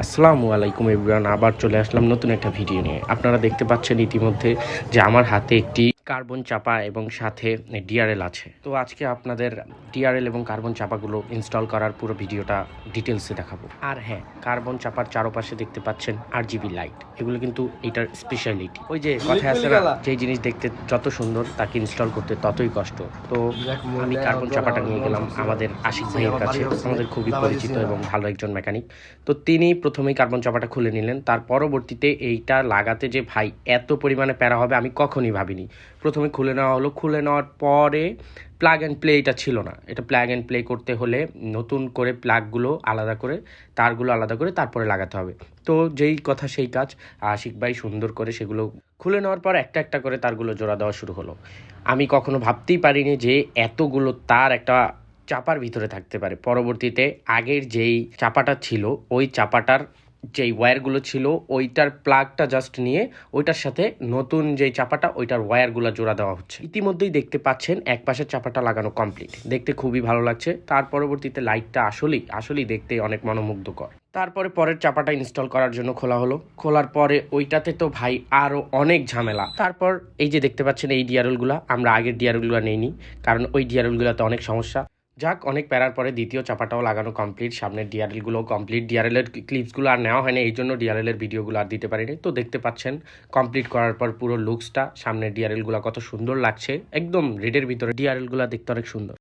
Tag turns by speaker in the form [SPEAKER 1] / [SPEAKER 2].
[SPEAKER 1] আসসালামু আলাইকুম এভরিওয়ান, আবার চলে আসলাম নতুন একটা ভিডিও নিয়ে। আপনারা দেখতে পাচ্ছেন ইতিমধ্যে যে আমার হাতে একটি কার্বন চাপা এবং সাথে ডিআরএল আছে। তো আজকে আপনাদের ডিআরএল এবং কার্বন চাপাগুলো ইনস্টল করার পুরো ভিডিওটা ডিটেলসে দেখাবো। আর হ্যাঁ, কার্বন চাপার চারপাশে দেখতে পাচ্ছেন আরজিবি লাইট, এগুলো কিন্তু এটার স্পেশালিটি। ওই যে কথা আছে না, যে জিনিস দেখতে যত সুন্দর তাকে ইনস্টল করতে ততই কষ্ট। তো আমি কার্বন চাপাটা নিয়ে গেলাম আমাদের আশিক ভাইয়ের কাছে, আমাদের খুবই পরিচিত এবং ভালো একজন মেকানিক। তো তিনি প্রথমেই কার্বন চাপাটা খুলে নিলেন। তার পরবর্তীতে এইটা লাগাতে যে ভাই এত পরিমাণে প্যারা হবে আমি কখনই ভাবিনি। প্রথমে খুলে নেওয়া হলো, খুলে নেওয়ার পরে প্লাগ অ্যান্ড প্লে এটা ছিল না। এটা প্লাগ অ্যান্ড প্লে করতে হলে নতুন করে প্লাগগুলো আলাদা করে, তারগুলো আলাদা করে তারপরে লাগাতে হবে। তো যেই কথা সেই কাজ, আশিক ভাই সুন্দর করে সেগুলো খুলে নেওয়ার পর একটা একটা করে তারগুলো জোড়া দেওয়া শুরু হলো। আমি কখনো ভাবতেই পারিনি যে এতগুলো তার একটা চাপার ভিতরে থাকতে পারে। পরবর্তীতে আগের যেই চাপাটা ছিল ওই চাপাটার যেই ওয়্যারগুলো ছিল ওইটার প্লাগটা জাস্ট নিয়ে ওইটার সাথে নতুন যেই চাপাটা ওইটার ওয়্যারগুলো জোড়া দেওয়া হচ্ছে। ইতিমধ্যেই দেখতে পাচ্ছেন এক পাশের চাপাটা লাগানো কমপ্লিট, দেখতে খুবই ভালো লাগছে। তার পরবর্তীতে লাইটটা আসলেই দেখতে অনেক মনোমুগ্ধকর। তারপরে পরের চাপাটা ইনস্টল করার জন্য খোলা হলো। খোলার পরে ওইটাতে তো ভাই আরও অনেক ঝামেলা। তারপর এই যে দেখতে পাচ্ছেন এই ডিআরএলগুলো আমরা আগের ডিআরএলগুলো নেইনি, কারণ ওই ডিআরএলগুলোতে অনেক সমস্যা। যাক, অনেক প্যারার পরে দ্বিতীয় চাপাটাও লাগানো কমপ্লিট, সামনের ডিআরএলগুলো কমপ্লিট। ডিআরএলের ক্লিপসগুলো আর নেওয়া হয়নি, এই জন্য ডিআরএলের ভিডিওগুলো আর দিতে পারিনি। তো দেখতে পাচ্ছেন কমপ্লিট করার পর পুরো লুকসটা, সামনের ডিআরএলগুলো কত সুন্দর লাগছে, একদম রেডের ভিতরে ডিআরএলগুলো দেখতে অনেক সুন্দর।